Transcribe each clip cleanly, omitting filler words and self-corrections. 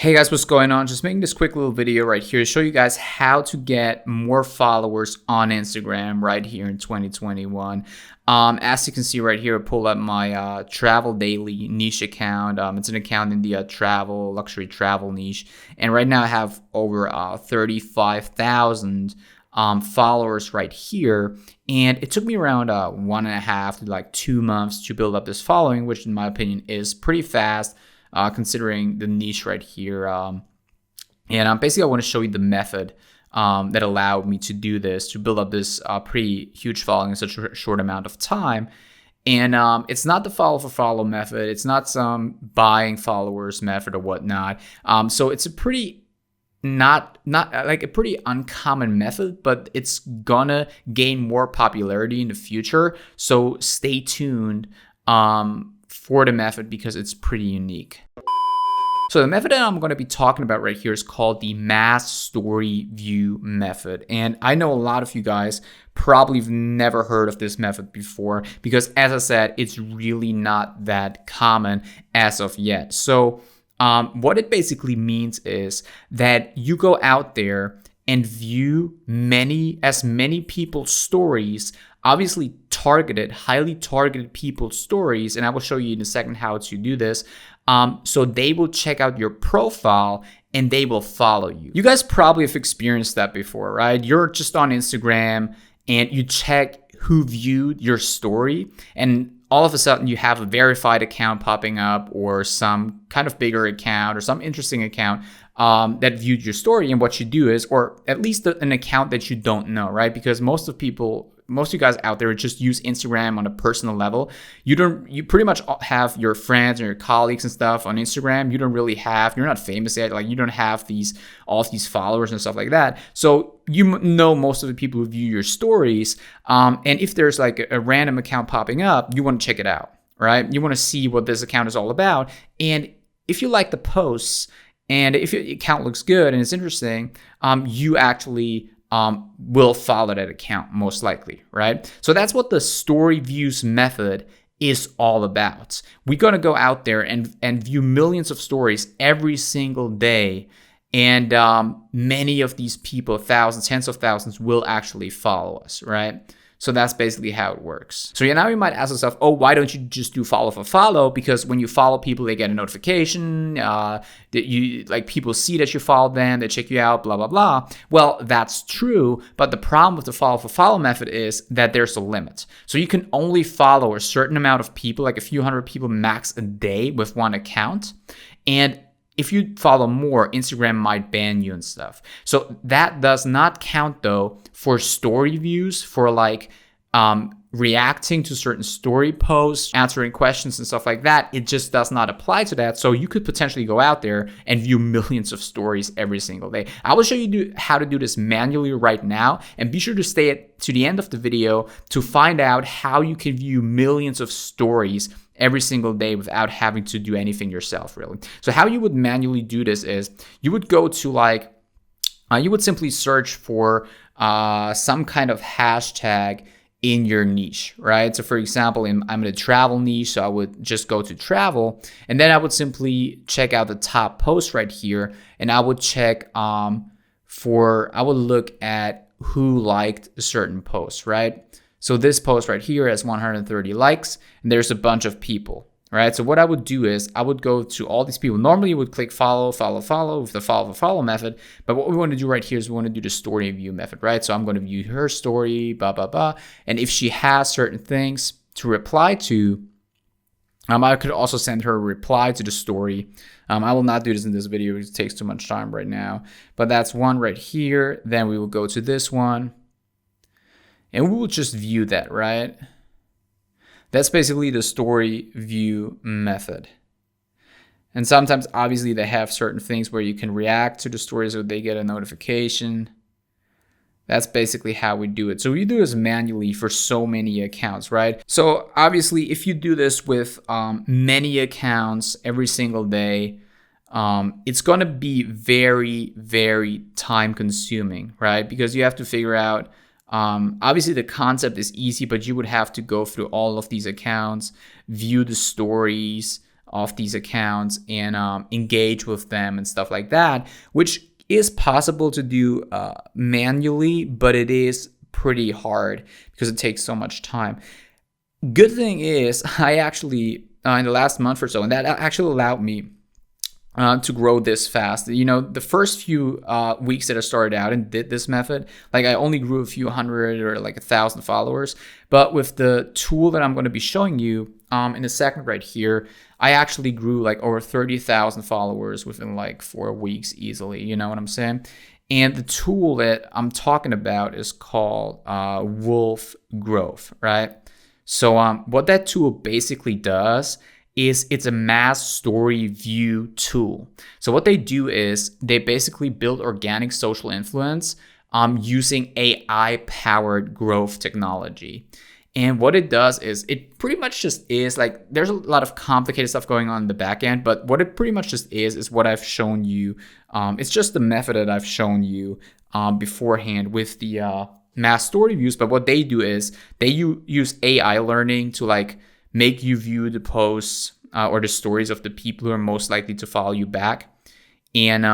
Hey guys, what's going on? Just making this quick little video right here to show you guys how to get more followers on Instagram right here in 2021. As you can see right here, I pull up my travel daily niche account. It's an account in the luxury travel niche. And right now I have over 35,000 followers right here. And it took me around 1.5 to like 2 months to build up this following, which in my opinion is pretty fast. Considering the niche right here. Basically, I want to show you the method that allowed me to do this, to build up this pretty huge following in such a short amount of time. And it's not the follow for follow method. It's not some buying followers method or whatnot. So it's a pretty not like a pretty uncommon method, but it's gonna gain more popularity in the future. So stay tuned for the method because it's pretty unique. So the method that I'm going to be talking about right here is called the mass story view method. And I know a lot of you guys probably have never heard of this method before because, as I said, it's really not that common as of yet. So what it basically means is that you go out there and view as many people's stories, obviously highly targeted people's stories, and I will show you in a second how to do this. So they will check out your profile and they will follow you. You guys probably have experienced that before, right? You're just on Instagram and you check who viewed your story, and all of a sudden you have a verified account popping up or some kind of bigger account or some interesting account that viewed your story. And what you do is, or at least an account that you don't know, right? Because most of you guys out there just use Instagram on a personal level. You pretty much have your friends and your colleagues and stuff on Instagram. You're not famous yet. Like, you don't have all of these followers and stuff like that. So you know most of the people who view your stories. And if there's like a random account popping up, you want to check it out, right? You want to see what this account is all about. And if you like the posts and if your account looks good and it's interesting, you actually will follow that account most likely, right? So that's what the story views method is all about. We're going to go out there and view millions of stories every single day. And many of these people, thousands, tens of thousands, will actually follow us, right? So that's basically how it works. So now you might ask yourself, oh, why don't you just do follow for follow? Because when you follow people, they get a notification. People see that you follow them, they check you out, blah, blah, blah. Well, that's true. But the problem with the follow for follow method is that there's a limit. So you can only follow a certain amount of people, like a few hundred people max a day with one account. And if you follow more, Instagram might ban you and stuff. So that does not count, though, for story views, for like reacting to certain story posts, answering questions and stuff like that. It just does not apply to that. So you could potentially go out there and view millions of stories every single day. I will show you how to do this manually right now. And be sure to stay to the end of the video to find out how you can view millions of stories every single day without having to do anything yourself, really. So how you would manually do this is you would go to you would simply search for some kind of hashtag in your niche, right? So for example, I'm in a travel niche, so I would just go to travel, and then I would simply check out the top post right here, and I would check I would look at who liked a certain post, right? So this post right here has 130 likes, and there's a bunch of people, right? So what I would do is I would go to all these people. Normally you would click follow with the follow method. But what we want to do right here is we want to do the story view method, right? So I'm going to view her story, blah, blah, blah. And if she has certain things to reply to, I could also send her a reply to the story. I will not do this in this video because it takes too much time right now. But that's one right here. Then we will go to this one. And we will just view that, right? That's basically the story view method. And sometimes, obviously, they have certain things where you can react to the stories or they get a notification. That's basically how we do it. So we do this manually for so many accounts, right? So obviously, if you do this with many accounts every single day, it's going to be very, very time consuming, right? Because you have to figure out, obviously the concept is easy, but you would have to go through all of these accounts, view the stories, of these accounts and engage with them and stuff like that, which is possible to do manually, but it is pretty hard because it takes so much time. Good thing is I actually in the last month or so, and that actually allowed me to grow this fast. You know, the first few weeks that I started out and did this method, like I only grew a few hundred or like 1,000 followers. But with the tool that I'm going to be showing you in a second right here, I actually grew like over 30,000 followers within like 4 weeks easily. You know what I'm saying? And the tool that I'm talking about is called Wolfgrove, right? So what that tool basically does is it's a mass story view tool. So what they do is they basically build organic social influence using AI-powered growth technology. And what it does is it pretty much just is like, there's a lot of complicated stuff going on in the back end, but what it pretty much just is what I've shown you. It's just the method that I've shown you beforehand with the mass story views. But what they do is they use AI learning to like make you view the posts or the stories of the people who are most likely to follow you back. And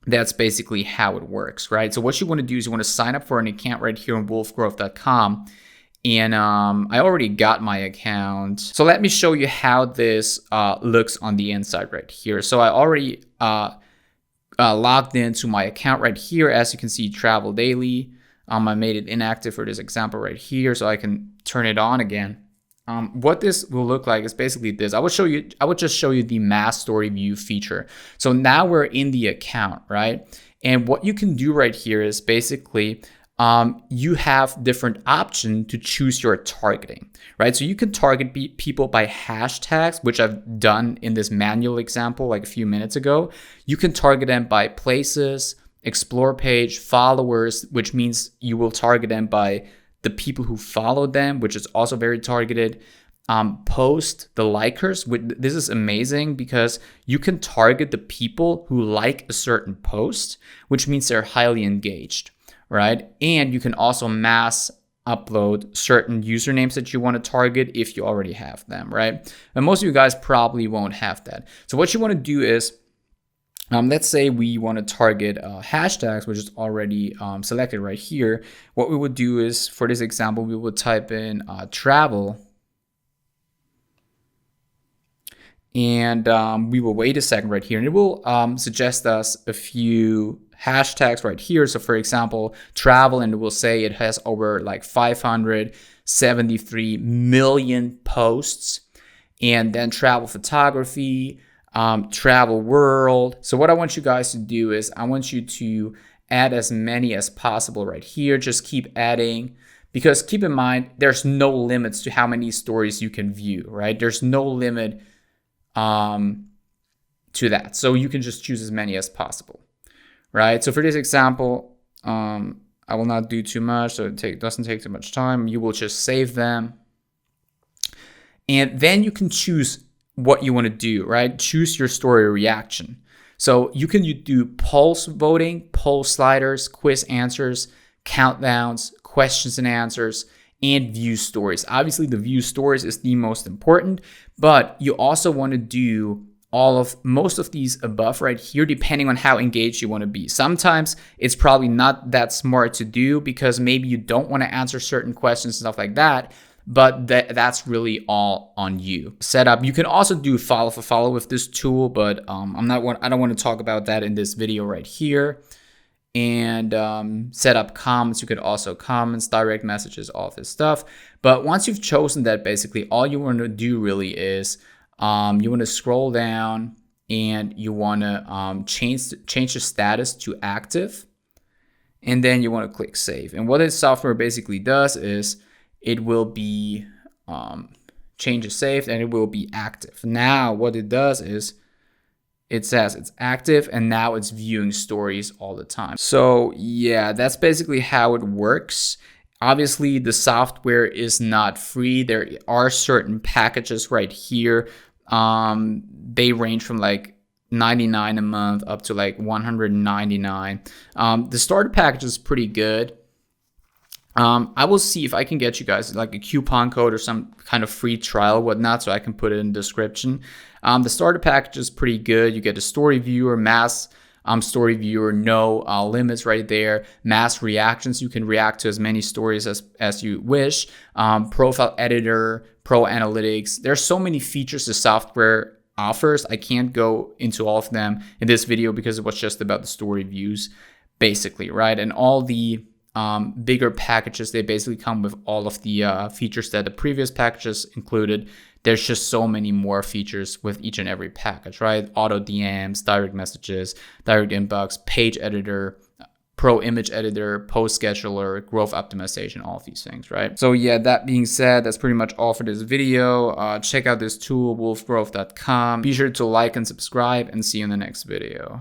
that's basically how it works, right? So what you want to do is you want to sign up for an account right here on wolfgrove.com. And I already got my account. So let me show you how this looks on the inside right here. So I already logged into my account right here. As you can see, travel daily. I made it inactive for this example right here, so I can turn it on again. What this will look like is basically this. I would just show you the mass story view feature. So now we're in the account, right? And what you can do right here is basically you have different options to choose your targeting, right? So you can target people by hashtags, which I've done in this manual example like a few minutes ago. You can target them by places, explore page, followers, which means you will target them by the people who follow them, which is also very targeted. Post, the likers. This is amazing because you can target the people who like a certain post, which means they're highly engaged, right? And you can also mass upload certain usernames that you want to target if you already have them, right? And most of you guys probably won't have that. So what you want to do is, let's say we want to target hashtags, which is already selected right here. What we would do is, for this example, we would type in travel. And we will wait a second right here. And it will suggest us a few hashtags right here. So for example, travel, and it will say it has over like 573 million posts. And then travel photography, travel world. So what I want you guys to do is I want you to add as many as possible right here. Just keep adding, because keep in mind, there's no limits to how many stories you can view, right? There's no limit to that. So you can just choose as many as possible, right? So for this example, I will not do too much, so it doesn't take too much time. You will just save them. And then you can choose what you want to do, right? Choose your story reaction. So you can do pulse voting, poll sliders, quiz answers, countdowns, questions and answers, and view stories. Obviously, the view stories is the most important, but you also want to do most of these above right here, depending on how engaged you want to be. Sometimes it's probably not that smart to do because maybe you don't want to answer certain questions and stuff like that, but that's really all on you. Setup, you can also do follow for follow with this tool, but I don't want to talk about that in this video right here. And set up comments. You could also comments, direct messages, all this stuff. But once you've chosen that, basically all you want to do really is you want to scroll down and you want to change the status to active, and then you want to click save. And what this software basically does is it will be changes saved and it will be active. Now what it does is it says it's active and now it's viewing stories all the time. So yeah, that's basically how it works. Obviously the software is not free. There are certain packages right here. They range from like $99 a month up to like $199. The starter package is pretty good. I will see if I can get you guys like a coupon code or some kind of free trial or whatnot, so I can put it in the description. The starter package is pretty good. You get a story viewer, mass story viewer, no limits right there, mass reactions. You can react to as many stories as you wish. Profile editor, pro analytics. There's so many features the software offers. I can't go into all of them in this video because it was just about the story views, basically, right? And all the bigger packages, they basically come with all of the features that the previous packages included. There's just so many more features with each and every package, right? Auto DMs, direct messages, direct inbox, page editor, pro image editor, post scheduler, growth optimization, all of these things, right? So yeah, that being said, that's pretty much all for this video. Check out this tool, wolfgrove.com. Be sure to like and subscribe, and see you in the next video.